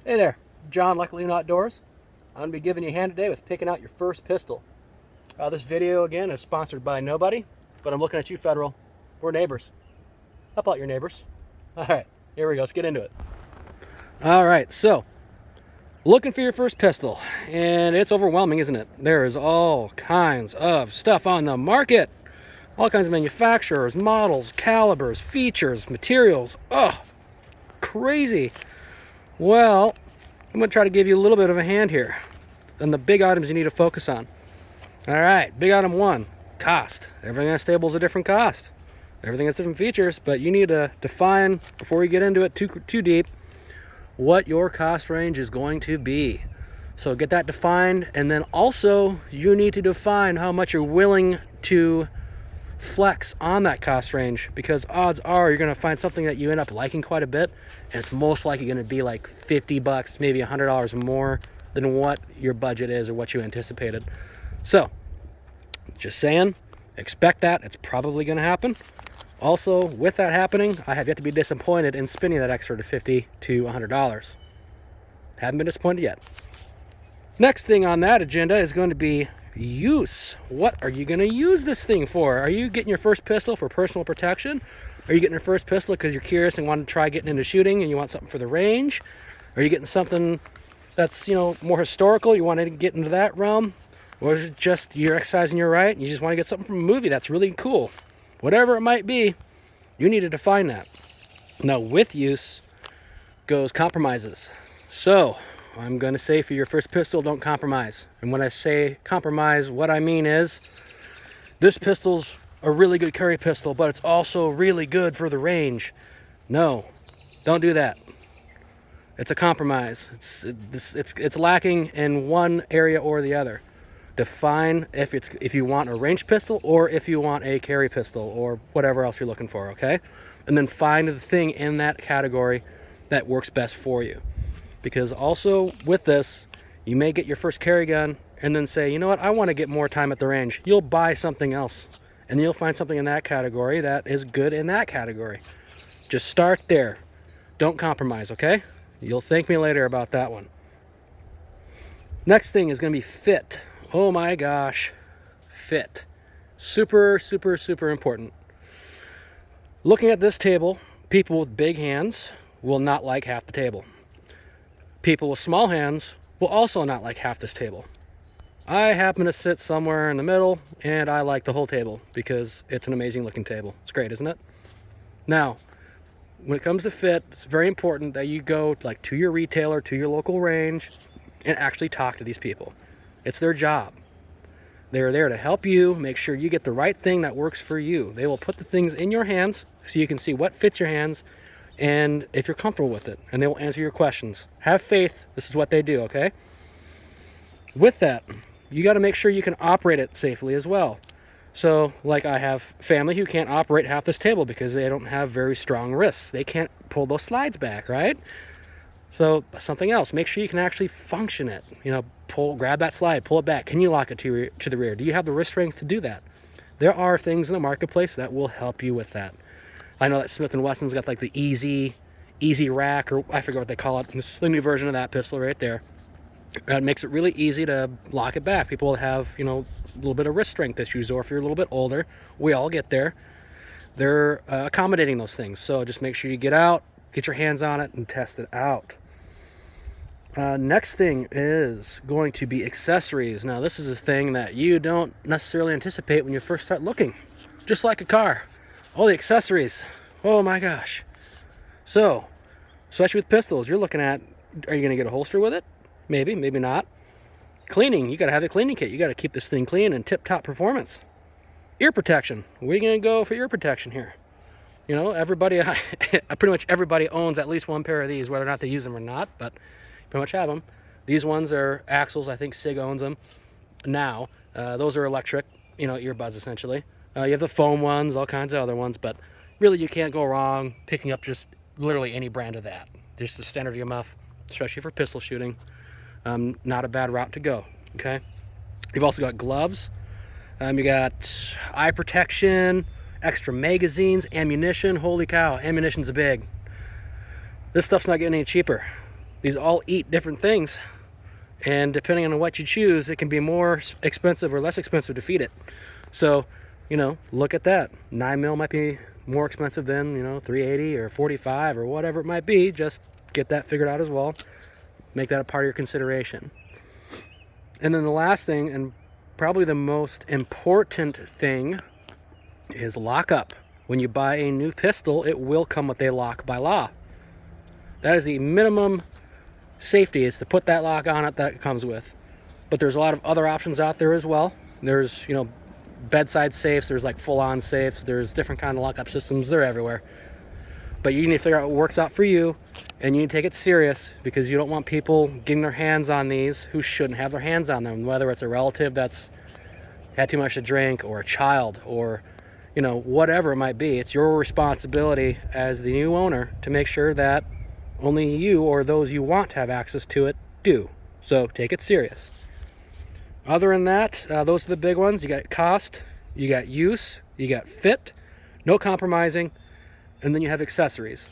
Hey there, John, Lucky Loon Outdoors. I'm going to be giving you a hand today with picking out your first pistol. This video, again, is sponsored by nobody, but I'm looking at you, Federal. We're neighbors. Help out your neighbors. All right, here we go. Let's get into it. All right, so looking for your first pistol, and it's overwhelming, isn't it? There is all kinds of stuff on the market. All kinds of manufacturers, models, calibers, features, materials. Oh, crazy. Well, I'm going to try to give you a little bit of a hand here on the big items you need to focus on. All right, big item one, cost. Everything that's stable is a different cost. Everything has different features, but you need to define, before you get into it too deep, what your cost range is going to be. So get that defined, and then also you need to define how much you're willing to flex on that cost range, because odds are you're going to find something that you end up liking quite a bit, and it's most likely going to be like 50 bucks, maybe $100 more than what your budget is or what you anticipated. So just saying, expect that. It's probably going to happen. Also, with that happening, I have yet to be disappointed in spending that extra to $50 to $100. Haven't been disappointed yet. Next thing on that agenda is going to be use. What are you going to use this thing for? Are you getting your first pistol for personal protection? Are you getting your first pistol because you're curious and want to try getting into shooting and you want something for the range? Are you getting something that's, more historical? You want to get into that realm? Or is it just you're exercising your right and you just want to get something from a movie that's really cool? Whatever it might be, you need to define that. Now, with use goes compromises. So I'm going to say for your first pistol, don't compromise. And when I say compromise, what I mean is this pistol's a really good carry pistol, but it's also really good for the range. No, don't do that. It's a compromise. It's lacking in one area or the other. Define if you want a range pistol or if you want a carry pistol or whatever else you're looking for, okay? And then find the thing in that category that works best for you. Because also with this, you may get your first carry gun and then say, you know what, I want to get more time at the range. You'll buy something else and you'll find something in that category that is good in that category. Just start there. Don't compromise, okay? You'll thank me later about that one. Next thing is going to be fit. Oh my gosh, fit. Super, super, super important. Looking at this table, people with big hands will not like half the table. People with small hands will also not like half this table. I happen to sit somewhere in the middle, and I like the whole table because it's an amazing looking table. It's great, isn't it? Now, when it comes to fit, it's very important that you go to your retailer, to your local range, and actually talk to these people. It's their job. They're there to help you, make sure you get the right thing that works for you. They will put the things in your hands so you can see what fits your hands and if you're comfortable with it, and they will answer your questions. Have faith. This is what they do, okay? With that, you got to make sure you can operate it safely as well. So, I have family who can't operate half this table because they don't have very strong wrists. They can't pull those slides back, right? So, something else. Make sure you can actually function it. Grab that slide, pull it back. Can you lock it to the rear? Do you have the wrist strength to do that? There are things in the marketplace that will help you with that. I know that Smith & Wesson's got the easy rack, or I forget what they call it. This is the new version of that pistol right there. It makes it really easy to lock it back. People have, a little bit of wrist strength issues, or if you're a little bit older, we all get there. They're accommodating those things. So just make sure you get out, get your hands on it, and test it out. Next thing is going to be accessories. Now, this is a thing that you don't necessarily anticipate when you first start looking. Just like a car. All the accessories. Oh my gosh. So, especially with pistols, you're looking at, are you going to get a holster with it? Maybe, maybe not. Cleaning, you got to have a cleaning kit. You got to keep this thing clean and tip-top performance. Ear protection. Where are you going to go for ear protection here? Everybody, pretty much everybody owns at least one pair of these, whether or not they use them or not, but pretty much have them. These ones are Axles. I think Sig owns them now. Those are electric, earbuds essentially. You have the foam ones, all kinds of other ones, but really you can't go wrong picking up just literally any brand of that. Just the standard EMF, especially for pistol shooting. Not a bad route to go, okay? You've also got gloves. You got eye protection, extra magazines, ammunition. Holy cow, ammunition's big. This stuff's not getting any cheaper. these all eat different things, and depending on what you choose, it can be more expensive or less expensive to feed it. So, you know, look at that. 9 mil might be more expensive than, you know, 380 or 45 or whatever it might be. Just get that figured out as well. Make that a part of your consideration. And then the last thing, and probably the most important thing, is lockup. When you buy a new pistol, it will come with a lock by law. That is the minimum safety, is to put that lock on it that it comes with. But there's a lot of other options out there as well. There's, you know, bedside safes, there's like full-on safes, there's different kind of lockup systems. They're everywhere. But you need to figure out what works out for you, and you need to take it serious, because you don't want people getting their hands on these who shouldn't have their hands on them, whether it's a relative that's had too much to drink, or a child, or, you know, whatever it might be. It's your responsibility as the new owner to make sure that only you or those you want to have access to it do. So take it serious. Other than that, those are the big ones. You got cost, you got use, you got fit, no compromising, and then you have accessories.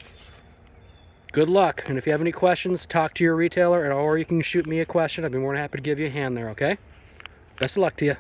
Good luck, and if you have any questions, talk to your retailer, or you can shoot me a question. I'd be more than happy to give you a hand there, okay? Best of luck to you.